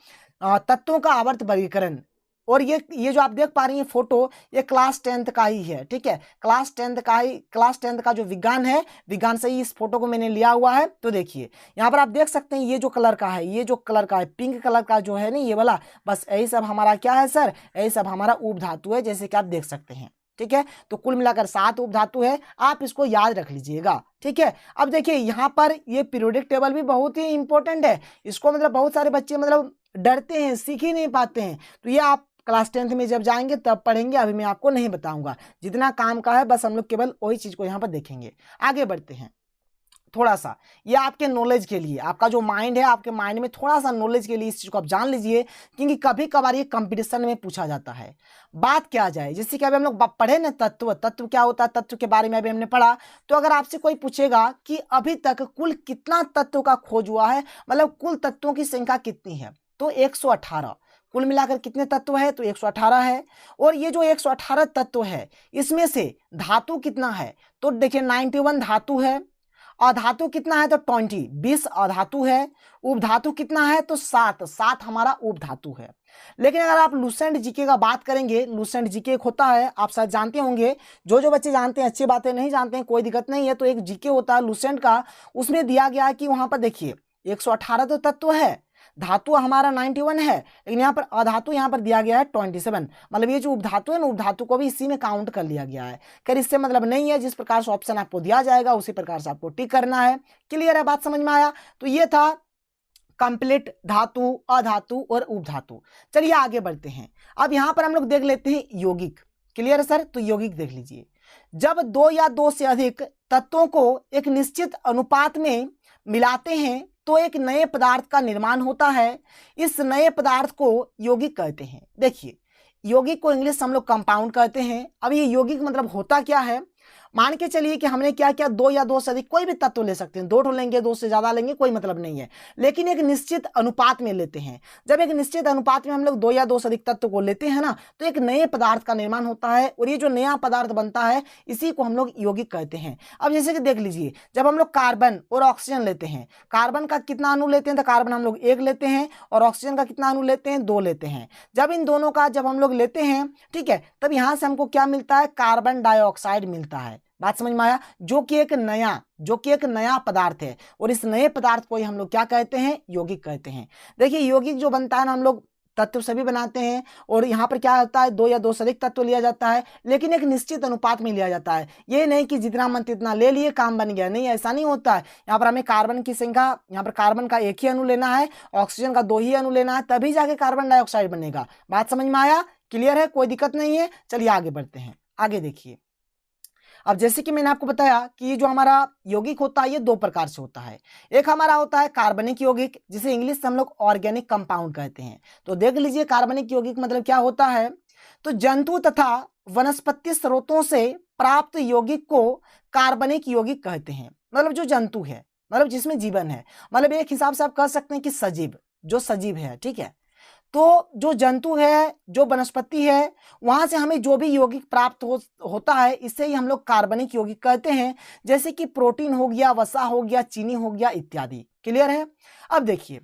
S1: तत्वों का आवर्त वर्गीकरण, और ये जो आप देख पा रही हैं फोटो, ये क्लास 10th का ही है, ठीक है। क्लास 10th का जो विज्ञान है, विज्ञान से ही इस फोटो को मैंने लिया हुआ है। तो देखिए यहाँ पर आप देख सकते हैं, ये जो कलर का है, ये जो कलर का है, पिंक कलर का जो है ना, ये वाला, बस यही सब हमारा क्या है सर, यही सब हमारा उपधातु है, जैसे कि आप देख सकते हैं, ठीक है। तो कुल मिलाकर 7 उपधातु है, आप इसको याद रख लीजिएगा, ठीक है। अब देखिए यहाँ पर ये पीरियोडिक टेबल भी बहुत ही इंपॉर्टेंट है। इसको मतलब बहुत सारे बच्चे मतलब डरते हैं, सीख ही नहीं पाते हैं। तो ये आप क्लास 10th में जब जाएंगे तब पढ़ेंगे, अभी मैं आपको नहीं बताऊंगा। जितना काम का है बस हम लोग केवल वही चीज को यहाँ पर देखेंगे। आगे बढ़ते हैं। थोड़ा सा ये आपके नॉलेज के लिए, आपका जो माइंड है, आपके माइंड में थोड़ा सा नॉलेज के लिए इस चीज को आप जान लीजिए, क्योंकि कभी कभार ये कंपटीशन में पूछा जाता है। बात क्या जाए, जैसे कि अभी हम लोग पढ़े ना तत्व क्या होता है, तत्व के बारे में अभी हमने पढ़ा। तो अगर आपसे कोई पूछेगा कि अभी तक कुल कितना तत्व का खोज हुआ है, मतलब कुल तत्वों की संख्या कितनी है, तो 118। कुल मिलाकर कितने तत्व है, तो 118 है। और ये जो 118 तत्व है, इसमें से धातु कितना है, तो देखिए 91 धातु है। अधातु कितना है, तो 20 अधातु है। उपधातु कितना है, तो 7 हमारा उपधातु है। लेकिन अगर आप लुसेंट जीके का बात करेंगे, लुसेंट जीके एक होता है, आप शायद जानते होंगे। जो बच्चे जानते हैं अच्छी बातें, नहीं जानते हैं कोई दिक्कत नहीं है। तो एक जीके होता है लुसेंट का, उसमें दिया गया है कि वहां पर देखिए 118 तो तत्व है, धातु हमारा 91 है, लेकिन यहाँ पर अधातु यहाँ पर दिया गया है 27। मतलब ये जो उपधातु है ना, उपधातु को भी इसी में काउंट कर लिया गया है। खैर इससे मतलब नहीं है, जिस प्रकार से ऑप्शन आपको दिया जाएगा उसी प्रकार से आपको टिक करना है। क्लियर है, बात समझ में आया? तो ये था कंप्लीट धातु, अधातु और उपधातु। चलिए आगे बढ़ते हैं। अब यहाँ पर हम लोग देख लेते हैं यौगिक। क्लियर है सर? तो यौगिक देख लीजिए। जब 2 या 2 से अधिक तत्वों को एक निश्चित अनुपात में मिलाते हैं तो एक नए पदार्थ का निर्माण होता है। इस नए पदार्थ को यौगिक कहते हैं। देखिए यौगिक को इंग्लिश हम लोग कंपाउंड कहते हैं। अब ये यौगिक मतलब होता क्या है, मान के चलिए कि हमने क्या किया, 2 या 2 से अधिक कोई भी तत्व ले सकते हैं, 2 लेंगे, 2 से ज्यादा लेंगे, कोई मतलब नहीं है, लेकिन एक निश्चित अनुपात में लेते हैं। जब एक निश्चित अनुपात में हम लोग 2 या 2 से अधिक तत्व को लेते हैं ना, तो एक नए पदार्थ का निर्माण होता है, और ये जो नया पदार्थ बनता है इसी को हम लोग यौगिक कहते हैं। अब जैसे कि देख लीजिए, जब हम लोग कार्बन और ऑक्सीजन लेते हैं, कार्बन का कितना अणु लेते हैं, तो कार्बन हम लोग 1 लेते हैं, और ऑक्सीजन का कितना अणु लेते हैं, 2 लेते हैं। जब इन दोनों का जब हम लोग लेते हैं, ठीक है, तब यहां से हमको क्या मिलता है, कार्बन डाइऑक्साइड मिलता है। बात समझ में आया? जो कि एक नया पदार्थ है, और इस नए पदार्थ को ही हम लोग क्या कहते हैं, यौगिक कहते हैं। देखिए यौगिक जो बनता है ना, हम लोग तत्व सभी बनाते हैं, और यहाँ पर क्या होता है, 2 या 2 से अधिक तत्व लिया जाता है, लेकिन एक निश्चित अनुपात में लिया जाता है। ये नहीं कि जितना मन तितना ले लिए काम बन गया, नहीं, ऐसा नहीं होता है। यहाँ पर हमें कार्बन की संख्या, यहाँ पर कार्बन का 1 ही अणु लेना है, ऑक्सीजन का 2 ही अणु लेना है, तभी जाके कार्बन डाइऑक्साइड बनेगा। बात समझ में आया? क्लियर है, कोई दिक्कत नहीं है। चलिए आगे बढ़ते हैं। आगे देखिए, अब जैसे कि मैंने आपको बताया कि ये जो हमारा यौगिक होता है, ये 2 प्रकार से होता है। एक हमारा होता है कार्बनिक यौगिक, जिसे इंग्लिश से हम लोग ऑर्गेनिक कंपाउंड कहते हैं। तो देख लीजिए कार्बनिक यौगिक मतलब क्या होता है, तो जंतु तथा वनस्पति स्रोतों से प्राप्त यौगिक को कार्बनिक यौगिक कहते हैं। मतलब जो जंतु है, मतलब जिसमें जीवन है, मतलब एक हिसाब से आप कह सकते हैं कि सजीव, जो सजीव है, ठीक है। तो जो जंतु है, जो वनस्पति है, वहां से हमें जो भी यौगिक प्राप्त होता है, इससे ही हम लोग कार्बनिक यौगिक कहते हैं। जैसे कि प्रोटीन हो गया, वसा हो गया, चीनी हो गया इत्यादि। क्लियर है? अब देखिए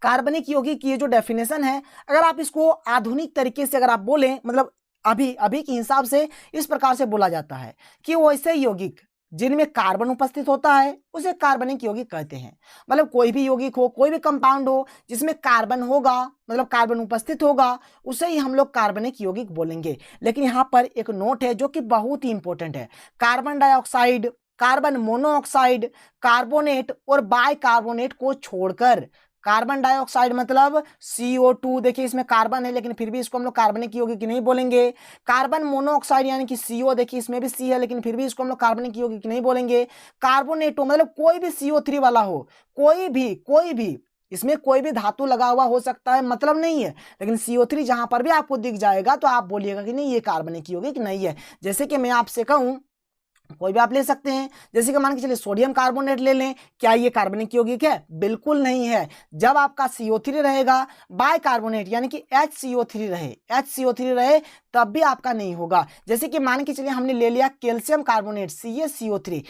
S1: कार्बनिक यौगिक की ये जो डेफिनेशन है, अगर आप इसको आधुनिक तरीके से अगर आप बोलें, मतलब अभी के हिसाब से इस प्रकार से बोला जाता है कि वो ऐसे यौगिक जिनमें कार्बन उपस्थित होता है उसे कार्बनिक यौगिक कहते हैं। मतलब कोई भी यौगिक हो, कोई भी कंपाउंड हो जिसमें कार्बन होगा, मतलब कार्बन उपस्थित होगा, उसे ही हम लोग कार्बनिक यौगिक बोलेंगे। लेकिन यहाँ पर एक नोट है जो कि बहुत ही इंपॉर्टेंट है। Carbon dioxide, carbon monoxide, carbonate और बाइकार्बोनेट को छोड़कर, कार्बन डाइऑक्साइड मतलब CO2, देखिए इसमें कार्बन है लेकिन फिर भी इसको हम लोग कार्बनिक यौगिक नहीं बोलेंगे। कार्बन मोनोऑक्साइड यानी कि CO, देखिए इसमें भी C है लेकिन फिर भी इसको हम लोग कार्बनिक यौगिक नहीं बोलेंगे। कार्बोनेटो मतलब कोई भी CO3 वाला हो, कोई भी इसमें कोई भी धातु लगा हुआ हो सकता है, मतलब नहीं है, लेकिन CO3 जहां पर भी आपको दिख जाएगा तो आप बोलिएगा कि नहीं ये कार्बनिक यौगिक नहीं है। जैसे कि मैं आपसे कहूं, कोई भी आप ले सकते हैं, जैसे कि मान के चलिए सोडियम कार्बोनेट ले लें, क्या ये कार्बनिक यौगिक है? बिल्कुल नहीं है। जब आपका CO3 रहेगा, बाइकार्बोनेट यानी कि HCO3 रहे तब भी आपका नहीं होगा। जैसे कि मान के चलिए हमने ले लिया कैल्शियम कार्बोनेट CaCO3,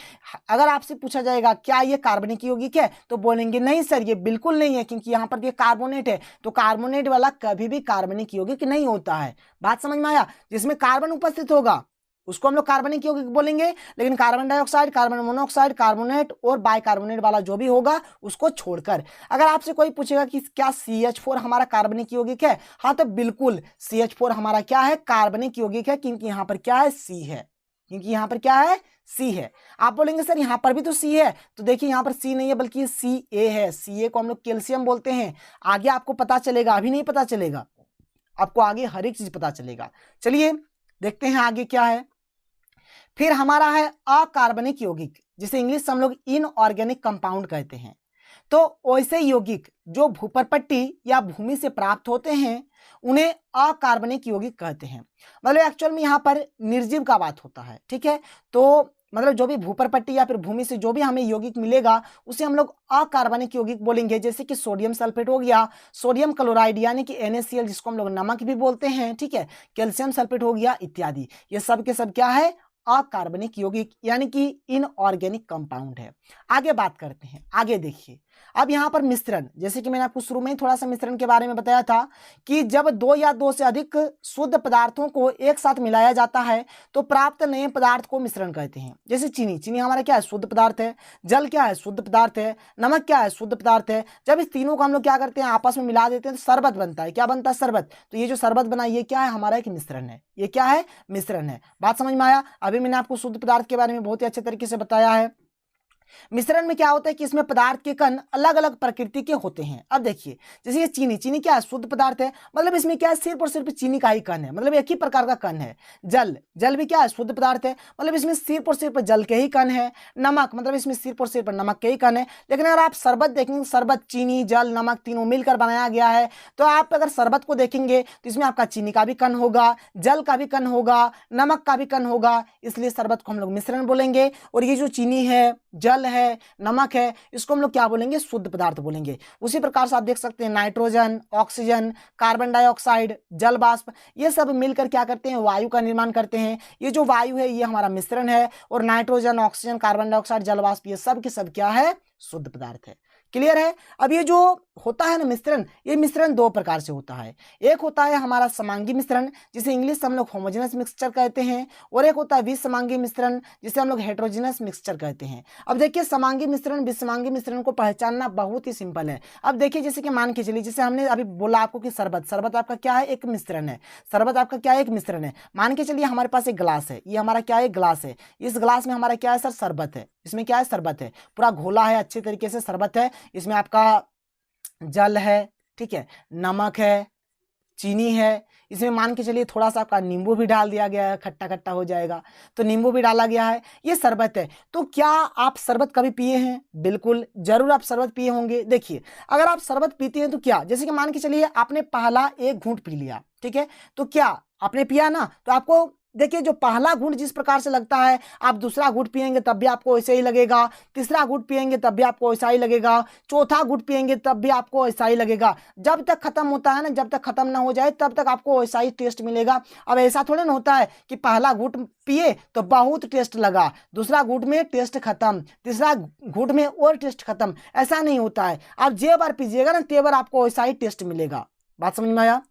S1: अगर आपसे पूछा जाएगा क्या ये कार्बनिक यौगिक है तो बोलेंगे नहीं सर ये बिल्कुल नहीं है, क्योंकि यहाँ पर ये कार्बोनेट है। तो कार्बोनेट वाला कभी भी कार्बनिक यौगिक नहीं होता है। बात समझ में आया? जिसमें कार्बन उपस्थित होगा उसको हम लोग कार्बनिक यौगिक बोलेंगे, लेकिन carbon dioxide, carbon monoxide, carbonate और बाइकार्बोनेट वाला जो भी होगा उसको छोड़कर। अगर आपसे कोई पूछेगा कि क्या CH4 हमारा कार्बनिक यौगिक है, हाँ तो बिल्कुल CH4 हमारा क्या है? कार्बनिक यौगिक है, क्योंकि यहाँ पर क्या है? C है, क्योंकि यहाँ पर क्या है? C है। आप बोलेंगे सर यहाँ पर भी तो C है, तो देखिए यहाँ पर C नहीं है बल्कि Ca है। Ca को हम लोग कैल्शियम बोलते हैं। आगे आपको पता चलेगा, अभी नहीं पता चलेगा, आपको आगे हर एक चीज पता चलेगा। चलिए देखते हैं आगे क्या है। फिर हमारा है अकार्बनिक यौगिक, जिसे इंग्लिश से हम लोग इनऑर्गेनिक कंपाउंड कहते हैं। तो वैसे यौगिक जो भूपरपट्टी या भूमि से प्राप्त होते हैं उन्हें अकार्बनिक यौगिक कहते हैं। मतलब एक्चुअल में यहाँ पर निर्जीव का बात होता है, ठीक है। तो मतलब जो भी भूपरपट्टी या फिर भूमि से जो भी हमें यौगिक मिलेगा उसे हम लोग अकार्बनिक यौगिक बोलेंगे। जैसे कि सोडियम सल्फेट हो गया, सोडियम क्लोराइड यानी कि NaCl जिसको हम लोग नमक भी बोलते हैं, ठीक है, कैल्शियम सल्फेट हो गया इत्यादि। ये सब के सब क्या है? अकार्बनिक यौगिक यानी कि इनऑर्गेनिक कंपाउंड है। आगे बात करते हैं, आगे देखिए। अब यहाँ पर मिश्रण, जैसे कि मैंने आपको शुरू में ही थोड़ा सा मिश्रण के बारे में बताया था कि जब दो या दो से अधिक शुद्ध पदार्थों को एक साथ मिलाया जाता है तो प्राप्त नए पदार्थ को मिश्रण कहते हैं। जैसे चीनी हमारा क्या है? शुद्ध पदार्थ है। जल क्या है? शुद्ध पदार्थ है। नमक क्या है? शुद्ध पदार्थ है। जब इस तीनों को हम लोग क्या करते हैं? आपस में मिला देते हैं तो शरबत बनता है। क्या बनता है? शरबत। तो ये जो शरबत बना ये क्या है? हमारा एक मिश्रण है। ये क्या है? मिश्रण है। बात समझ में आया? अभी मैंने आपको शुद्ध पदार्थ के बारे में बहुत ही अच्छे तरीके से बताया है। मिश्रण में क्या होता है कि इसमें पदार्थ के कण अलग अलग प्रकृति के होते हैं। अब देखिए जैसे ये चीनी क्या है? शुद्ध पदार्थ है, मतलब इसमें क्या है? सिर्फ और सिर्फ चीनी का ही कण है, मतलब एक ही प्रकार का कण है। जल भी क्या है? शुद्ध पदार्थ है, मतलब इसमें सिर्फ और सिर्फ जल के ही कण है। नमक मतलब इसमें सिर्फ और सिर्फ नमक के ही कण है। लेकिन अगर आप शरबत देखेंगे, शरबत चीनी, जल, नमक तीनों मिलकर बनाया गया है, तो आप अगर शरबत को देखेंगे तो इसमें आपका चीनी का भी कण होगा, जल का भी कण होगा, नमक का भी कण होगा, इसलिए शरबत को हम लोग मिश्रण बोलेंगे। और ये जो चीनी है, जल है, नमक है, इसको हम लोग क्या बोलेंगे? शुद्ध पदार्थ बोलेंगे। उसी प्रकार से आप देख सकते हैं नाइट्रोजन, ऑक्सीजन, कार्बन डाइऑक्साइड, जल वाष्प, ये सब मिलकर क्या करते हैं? वायु का निर्माण करते हैं। ये जो वायु है ये हमारा मिश्रण है, और नाइट्रोजन, ऑक्सीजन, कार्बन डाइऑक्साइड, जल वाष्प ये सब के सब क्या है? शुद्ध पदार्थ है। क्लियर है? अब ये जो होता है ना मिश्रण, ये मिश्रण दो प्रकार से होता है। एक होता है हमारा समांगी मिश्रण, जिसे इंग्लिश से हम लोग होमोजेनस मिक्सचर कहते हैं, और एक होता है विसमांगी मिश्रण, जिसे हम लोग हेटेरोजेनस मिक्सचर कहते हैं। अब देखिए समांगी मिश्रण, विसमांगी मिश्रण को पहचानना बहुत ही सिंपल है। अब देखिए जैसे कि मान के चलिए, जैसे हमने अभी बोला आपको कि शरबत आपका क्या है? एक मिश्रण है। शरबत आपका क्या है? एक मिश्रण है। मान के चलिए हमारे पास एक गिलास है, ये हमारा क्या है? गिलास है। इस गिलास में हमारा क्या है सर? शरबत है। इसमें क्या है? शरबत है, पूरा घोला है, अच्छे तरीके से शरबत है। इसमें आपका जल है, ठीक है, नमक है, चीनी है, इसमें मान के चलिए थोड़ा सा आपका नींबू भी डाल दिया गया है, खट्टा खट्टा हो जाएगा, तो नींबू भी डाला गया है। ये शरबत है। तो क्या आप शरबत कभी पिए हैं? बिल्कुल जरूर आप शरबत पिए होंगे। देखिए अगर आप शरबत पीते हैं तो क्या, जैसे कि मान के चलिए आपने पहला एक घूंट पी लिया, ठीक है, तो क्या आपने पिया ना, तो आपको देखिए जो पहला घूंट जिस प्रकार से लगता है, आप दूसरा घूंट पिएंगे तब भी आपको ऐसे ही लगेगा, तीसरा घूंट पिएंगे तब भी आपको ऐसा ही लगेगा, चौथा घूंट पिएंगे तब भी आपको ऐसा ही लगेगा। जब तक खत्म होता है ना, जब तक खत्म ना हो जाए तब तक आपको ऐसा ही टेस्ट मिलेगा। अब ऐसा थोड़ा ना होता है कि पहला घूंट पिए तो बहुत टेस्ट लगा, दूसरा घूंट में टेस्ट खत्म, तीसरा घूंट में और टेस्ट खत्म, ऐसा नहीं होता है। आप जे बार पीजिएगा ना ते बार आपको ऐसा ही टेस्ट मिलेगा। बात समझ में आया?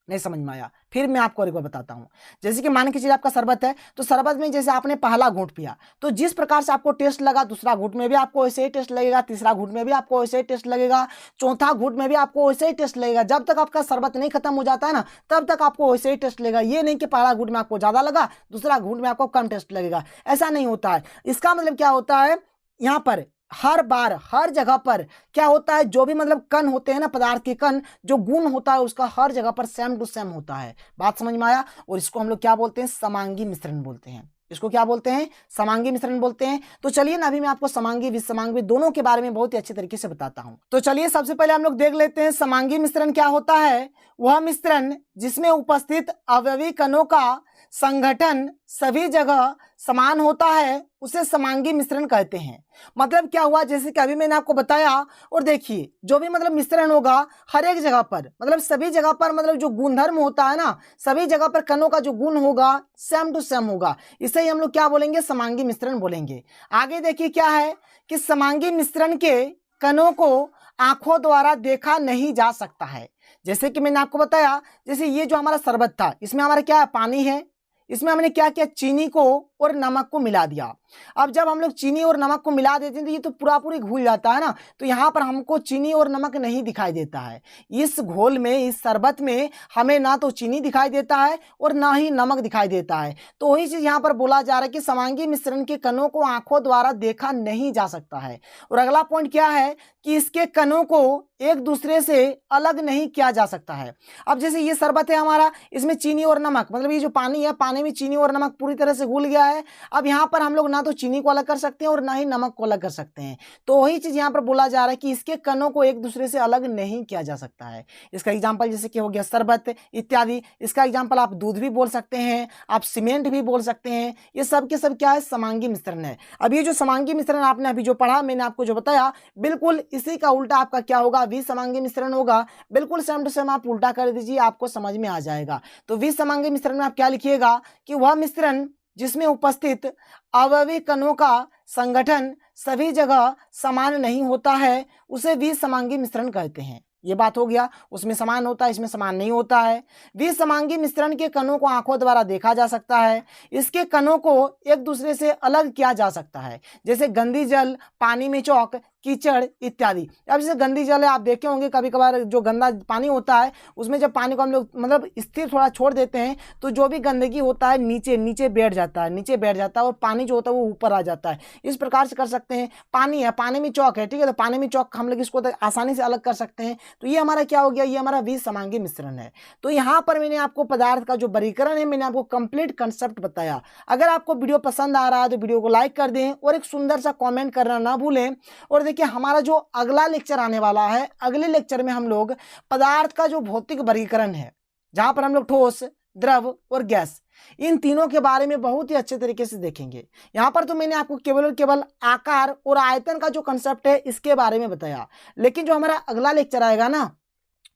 S1: नहीं समझ में आया? फिर मैं आपको एक बार बताता हूँ। जैसे कि मान के चलिए आपका शरबत है, तो शरबत में जैसे आपने पहला घूंट पिया, तो जिस प्रकार से आपको टेस्ट लगा, दूसरा घूंट में भी आपको वैसे ही टेस्ट लगेगा, तीसरा घूंट में भी आपको वैसे ही टेस्ट लगेगा, चौथा घूंट में भी आपको वैसे ही टेस्ट लगेगा। जब तक आपका शरबत नहीं खत्म हो जाता है ना, तब तक आपको वैसे ही टेस्ट लगेगा। ये नहीं कि पहला घूंट में आपको ज्यादा लगा, दूसरा घूंट में आपको कम टेस्ट लगेगा, ऐसा नहीं होता है। इसका मतलब क्या होता है, यहाँ पर हर बार हर जगह पर क्या होता है, जो भी मतलब कण होते हैं ना, पदार्थ के कण, जो गुण होता है उसका हर जगह पर सेम टू सेम होता है। बात समझ में आया? और इसको हम लोग क्या बोलते हैं, समांगी मिश्रण बोलते हैं। इसको क्या बोलते हैं, समांगी मिश्रण बोलते हैं। तो चलिए ना, अभी मैं आपको समांगी विसमांगी दोनों के बारे में बहुत ही अच्छे तरीके से बताता हूं। तो चलिए सबसे पहले हम लोग देख लेते हैं समांगी मिश्रण क्या होता है। वह मिश्रण जिसमें उपस्थित अवयवी कणों का संगठन सभी जगह समान होता है, उसे समांगी मिश्रण कहते हैं। मतलब क्या हुआ, जैसे कि अभी मैंने आपको बताया, और देखिए जो भी मतलब मिश्रण होगा हर एक जगह पर, मतलब सभी जगह पर, मतलब जो गुणधर्म होता है ना, सभी जगह पर कणों का जो गुण होगा सेम टू सेम होगा, इसे ही हम लोग क्या बोलेंगे, समांगी मिश्रण बोलेंगे। आगे देखिए क्या है कि समांगी मिश्रण के कणों को आंखों द्वारा देखा नहीं जा सकता है। जैसे कि मैंने आपको बताया, जैसे ये जो हमारा शरबत था, इसमें हमारा क्या है, पानी है, इसमें हमने क्या किया, चीनी को और नमक को मिला दिया। अब जब हम लोग चीनी और नमक को मिला देते हैं तो ये तो पूरा पूरी घुल जाता है ना, तो यहाँ पर हमको चीनी और नमक नहीं दिखाई देता है। इस घोल में, इस शरबत में हमें ना तो चीनी दिखाई देता है और ना ही नमक दिखाई देता है। तो वही चीज यहाँ पर बोला जा रहा है कि समांगी मिश्रण के कणों को आंखों द्वारा देखा नहीं जा सकता है। और अगला पॉइंट क्या है कि इसके कणों को एक दूसरे से अलग नहीं किया जा सकता है। अब जैसे ये शरबत है हमारा, इसमें चीनी और नमक, मतलब ये जो पानी है, पानी में चीनी और नमक पूरी तरह से घुल गया है। अब यहाँ पर हम लोग ना तो चीनी को अलग कर सकते हैं और ना ही नमक को अलग कर सकते हैं। तो वही चीज यहाँ पर बोला जा रहा है कि इसके कणों को एक दूसरे से अलग नहीं किया जा सकता है। इसका एग्जाम्पल जैसे कि हो गया शरबत इत्यादि। इसका एग्जाम्पल आप दूध भी बोल सकते हैं, आप सीमेंट भी बोल सकते हैं। ये सब के सब क्या है, समांगी मिश्रण है। अब ये जो समांगी मिश्रण आपने अभी जो पढ़ा, मैंने आपको जो बताया, बिल्कुल इसी का उल्टा आपका क्या होगा, विसमांगी मिश्रण होगा। बिल्कुल सेम टू सेम आप उल्टा कर दीजिए, आपको समझ में आ जाएगा। तो विसमांगी मिश्रण में आप क्या लिखिएगा कि वह मिश्रण जिसमें उपस्थित अवयवी कणों का संगठन सभी जगह समान नहीं होता है, उसे विसमांगी मिश्रण कहते हैं। ये बात हो गया, उसमें समान होता है, इसमें समान नहीं होता है। विसमांगी मिश्रण के कणों को आंखों द्वारा देखा जा सकता है, इसके कणों को एक दूसरे से अलग किया जा सकता है। जैसे गंदी जल, पानी में चौक, कीचड़ इत्यादि। अब जैसे गंदी जल है, आप देखे होंगे कभी कभार जो गंदा पानी होता है, उसमें जब पानी को हम लोग मतलब स्थिर थोड़ा छोड़ देते हैं, तो जो भी गंदगी होता है नीचे नीचे बैठ जाता है, नीचे बैठ जाता है, और पानी जो होता है वो ऊपर आ जाता है। इस प्रकार से कर सकते हैं। पानी है, पानी में चौक है, ठीक है, तो पानी में चौक हम लोग इसको आसानी से अलग कर सकते हैं। तो ये हमारा क्या हो गया, ये हमारा विसमांगी मिश्रण है। तो यहाँ पर मैंने आपको पदार्थ का जो वर्गीकरण है, मैंने आपको कंप्लीट कंसेप्ट बताया। अगर आपको वीडियो पसंद आ रहा है तो वीडियो को लाइक कर दें और एक सुंदर सा कॉमेंट करना ना भूलें। और देखिए हमारा जो अगला लेक्चर आने वाला है, अगले लेक्चर में हम लोग पदार्थ का जो भौतिक वर्गीकरण है, जहां पर हम लोग ठोस, द्रव और गैस, इन तीनों के बारे में बहुत ही अच्छे तरीके से देखेंगे। यहां पर तो मैंने आपको केवल और केवल आकार और आयतन का जो कंसेप्ट है इसके बारे में बताया, लेकिन जो हमारा अगला लेक्चर आएगा ना,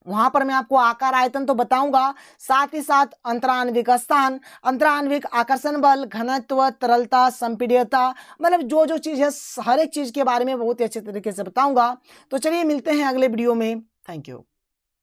S1: वहां पर मैं आपको आकार आयतन तो बताऊंगा, साथ ही साथ अंतराण्विक स्थान, अंतराण्विक आकर्षण बल, घनत्व, तरलता, संपीड्यता, मतलब जो जो चीज है हर एक चीज के बारे में बहुत ही अच्छे तरीके से बताऊंगा। तो चलिए मिलते हैं अगले वीडियो में। Thank you.